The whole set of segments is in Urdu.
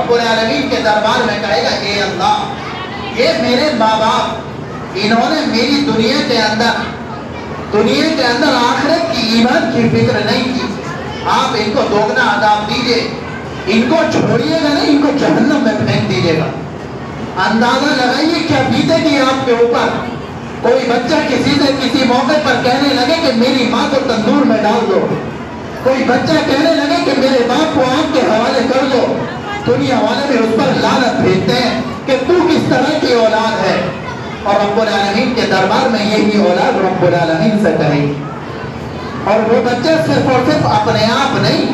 رب العالمین کے دربار میں کہے گا اے اللہ یہ میرے ماں باپ انہوں نے میری دنیا کے اندر آخرت کی ایمان کی فکر نہیں کی، آپ ان کو دوگنا عذاب دیجئے، ان کو چھوڑیے گا نہیں، ان کو جہنم میں پھینک دیجئے گا۔ اندازہ لگائیے کیا بیتے گی آپ کے اوپر۔ کوئی بچہ کسی موقع پر کہنے لگے کہ میری ماں کو تندور میں ڈال دو، کوئی بچہ کہنے لگے کہ میرے باپ کو آپ کے حوالے کر دو، دنیا والے بھی اس پر لعنت بھیجتے ہیں کہ تو کس طرح کی اولاد ہے، اور رب العالمین کے دربار میں یہی اولاد رب العالمین سے کہے گی، اور وہ بچہ صرف اور صرف اپنے آپ نہیں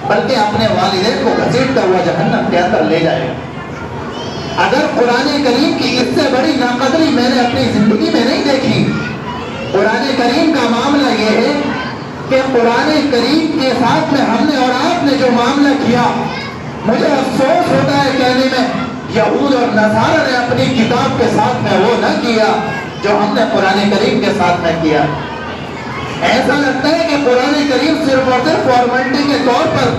بلکہ اپنے والدین کو گھسیٹتا ہوا جہنم کے اندر لے جائے گا۔ اگر قرآن کریم کی اس سے بڑی ناقدری میں نے اپنی زندگی میں نہیں دیکھی۔ قرآن کریم کا معاملہ یہ ہے کہ قرآن کریم کے ساتھ میں ہم نے اور آپ نے جو معاملہ کیا، مجھے افسوس ہوتا ہے کہنے میں یہود اور نصارہ نے اپنی کتاب کے ساتھ میں وہ نہ کیا جو ہم نے قرآن کریم کے ساتھ میں کیا۔ ایسا لگتا ہے کہ قرآن کریم صرف اور صرف فارمیلٹی کے طور پر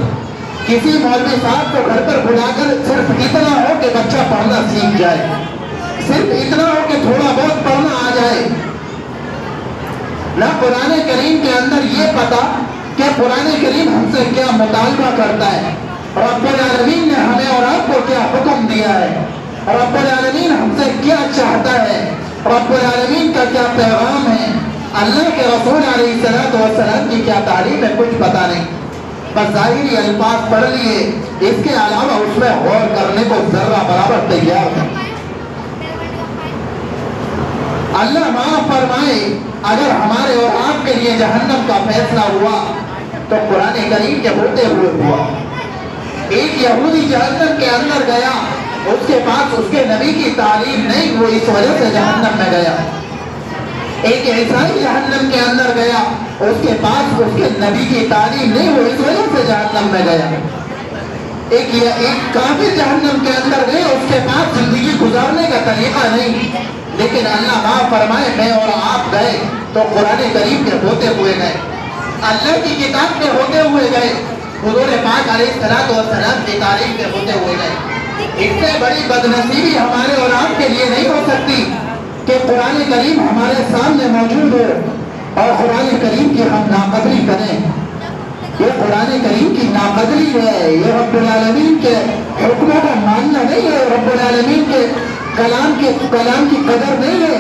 کسی مولوی صاحب کو گھر پر بلا کر صرف اتنا ہو کہ بچہ پڑھنا سیکھ جائے، صرف اتنا ہو کہ تھوڑا بہت پڑھنا آ جائے، نہ قرآن کریم کے اندر یہ پتا کہ قرآن کریم ہم سے کیا مطالبہ کرتا ہے، رب العالمین نے ہمیں اور آپ کو کیا حکم دیا ہے، رب العالمین ہم سے کیا چاہتا ہے، رب العالمین کا کیا پیغام ہے، اللہ کے رسول علیہ السلام کی کیا تعلیم ہے، کچھ پتا نہیں، بس ظاہری الفاظ پڑھ لیے، اس کے علاوہ اس میں غور کرنے کو ذرہ برابر تیار ہے۔ اللہ معاف فرمائے اگر ہمارے اور آپ کے لیے جہنم کا فیصلہ ہوا تو قرآن کریم کے ہوتے ہوئے ہوا۔ ایک یہودی جہنم کے اندر گیا، اس کے پاس اس کے نبی کی تعلیم نہیں، وہ اس وجہ سے جہنم میں گیا۔ ایک عیسائی جہنم کے اندر گیا، اس کے پاس اس کے نبی کی تعلیم نہیں، وہ اس وجہ سے جہنم میں گیا۔ ایک کافر جہنم کے اندر گئے، اس کے پاس زندگی گزارنے کا طریقہ نہیں، لیکن اللہ معاف فرمائے میں اور آپ گئے تو قرآن کریم کے ہوتے ہوئے گئے، اللہ کی کتاب کے ہوتے ہوئے گئے، حضور پاک علیہ السلام کی تعلیم کے ہوتے ہوئے گئے۔ اس سے بڑی بدنصیبی ہمارے اور آپ کے لیے نہیں ہو سکتی کہ قرآن کریم ہمارے سامنے موجود ہو اور قرآن کریم کی ہم ناقدری کریں۔ یہ قرآن کریم کی ناقدری ہے، یہ رب العالمین کے حکموں کا ماننا نہیں ہے، رب العالمین کے کلام کی قدر نہیں ہے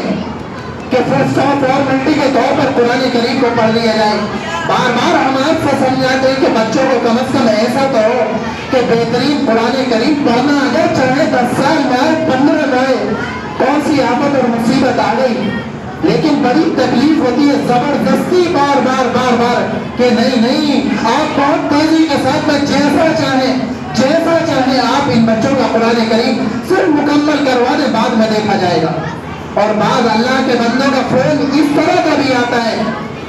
کہ فرسٹ فارمیلٹی کے طور پر قرآن کریم کو پڑھ لیا جائے۔ بار بار ہم آپ سے سمجھاتے ہیں کہ بچوں کو کم از کم ایسا تو ہو کہ بہترین قرآن کریم پڑھنا، اگر چاہے 10 سال میں آئے 15 میں آئے، کون سی آفت اور مصیبت آ گئی، لیکن بڑی تکلیف ہوتی ہے زبردستی بار بار کہ نہیں آپ بہت تیزی کے ساتھ میں جیسا چاہیں آپ ان بچوں کا قرآن کریم صرف مکمل کروا دیں، بعد میں دیکھا جائے گا۔ اور بعض اللہ کے بندوں کا فون اس طرح کا بھی آتا ہے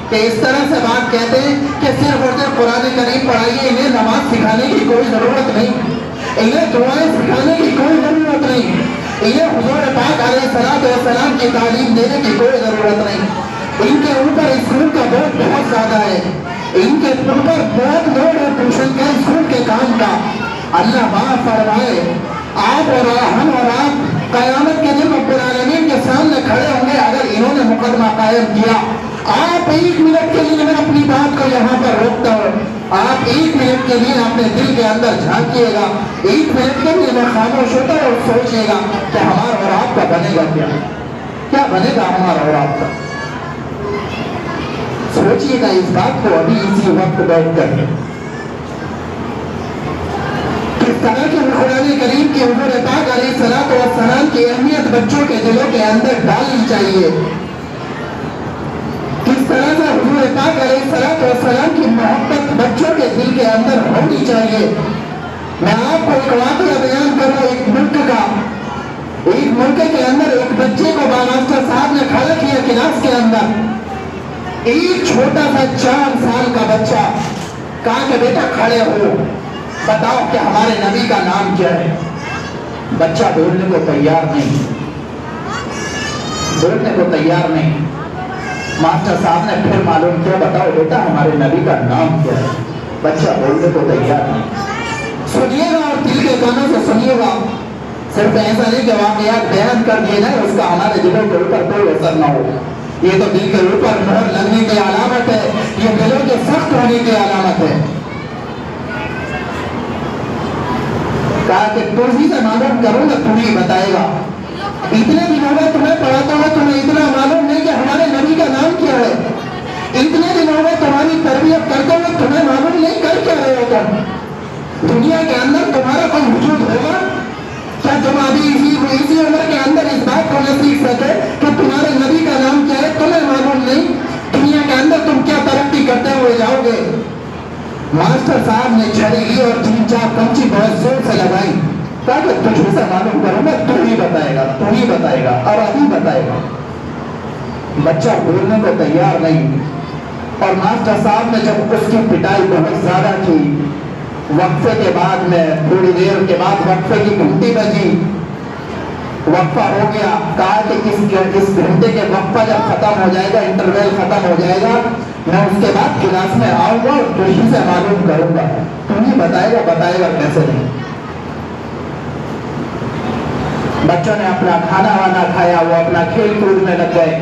کہ اس طرح سے بات کہتے ہیں کہ صرف اور صرف قرآن کریم پڑھائیے، انہیں نماز سکھانے کی کوئی ضرورت نہیں، انہیں دعائیں سکھانے کی کوئی ضرورت نہیں، انہیں حضور پاک علیہ السلام کی تعلیم دینے کی کوئی ضرورت نہیں، ان کے اوپر اسکول کا بہت زیادہ ہے، ان کے اوپر بہت لوڈ ہے ٹیوشن کا، اسکول کے کام کا۔ اللہ معاف فرمائے آپ اور ہم اور آپ قیامت کے دن رب العالمین کے سامنے کھڑے ہوں گے اگر انہوں نے مقدمہ قائم کیا۔ آپ 1 منٹ کے لیے میں اپنی بات کو یہاں پر روکتا ہوں، آپ 1 منٹ کے لیے اپنے دل کے اندر جھانکیے گا، 1 منٹ کے لیے میں خاموش ہوتا ہوں اور سوچیے گا کہ ہمارا اور آپ کا بنے گا کیا بنے گا ہمارا اور آپ کا۔ سوچیے گا اس بات کو ابھی اسی وقت بیٹھ کر کس طرح کے قرآن کریم کی حضور پاک علیہ السلام کی اہمیت بچوں کے دلوں کے اندر ڈالنی چاہیے، کس طرح سے حضور پاک علیہ السلام کی محبت بچوں کے دل کے اندر ہونی چاہیے۔ میں آپ کو ایک واقعہ بیان کروں ایک ملک کے اندر ایک بچے کو ماسٹر صاحب نے کھڑا کیا کلاس کے اندر، ایک چھوٹا سا 4 سال کا بچہ، کہا کہ بیٹا کھڑے ہو، بتاؤ کہ ہمارے نبی کا نام کیا ہے۔ بچہ بولنے کو تیار نہیں، ماسٹر صاحب نے پھر معلوم کیا، بتاؤ بیٹا ہمارے نبی کا نام کیا ہے۔ بچہ بولنے کو تیار نہیں۔ سنیے گا اور دل کے کانوں سے سنیے نہیں ہوا. صرف ایسا نہیں کہ واقعات بیان کر دیے جائیں اس کا ہمارے دلوں کے اوپر کوئی اثر نہ ہو. یہ تو دل کے اوپر مہر لگنے کی علامت ہے, یہ دلوں کے سخت ہونے کی علامت ہے. کہا کہ تم ہی سے معلوم کروں گا, تم ہی بتائے گا. اتنے دنوں میں تمہیں پڑھاتا ہوں, تمہیں اتنا معلوم نہیں کہ ہمارے نبی کا نام کیا ہے. اتنے دنوں میں تمہاری تربیت کرتے ہوئے تمہیں معلوم نہیں کر کیا رہے ہو تم. دنیا کے اندر تمہارا کوئی وجود ہوگا کیا تم ابھی اسی عمر کے اندر اس بات کو نہ سیکھ سکے کہ تمہارے نبی کا نام کیا ہے, تمہیں معلوم نہیں. دنیا کے اندر تم کیا ترقی کرتے ہوئے جاؤ گے. ماسٹر صاحب نے چھڑی لی اور 3-4 کمچی بہت زور سے لگائی. کہا کہ تجھ سے معلوم کروں گا, تو ہی بتائے گا, تو ہی بتائے گا, اور ابھی بتائے گا. بچہ بولنے کو تیار نہیں. اور ماسٹر صاحب نے جب اس کی پٹائی بہت زیادہ کی, وقفے کے بعد میں تھوڑی دیر کے بعد وقفے کی گھنٹی بجی, وقفہ ہو گیا. کہا کہ اس گھنٹے کے وقفہ جب ختم ہو جائے گا, انٹرویل ختم ہو جائے گا, میں اس کے بعد کلاس میں آؤں گا اور تجھ سے معلوم کروں گا. تم ہی بتائے گا کیسے نہیں. بچوں نے اپنا کھانا وانا کھایا, وہ اپنا کھیل کود میں لگ گئے.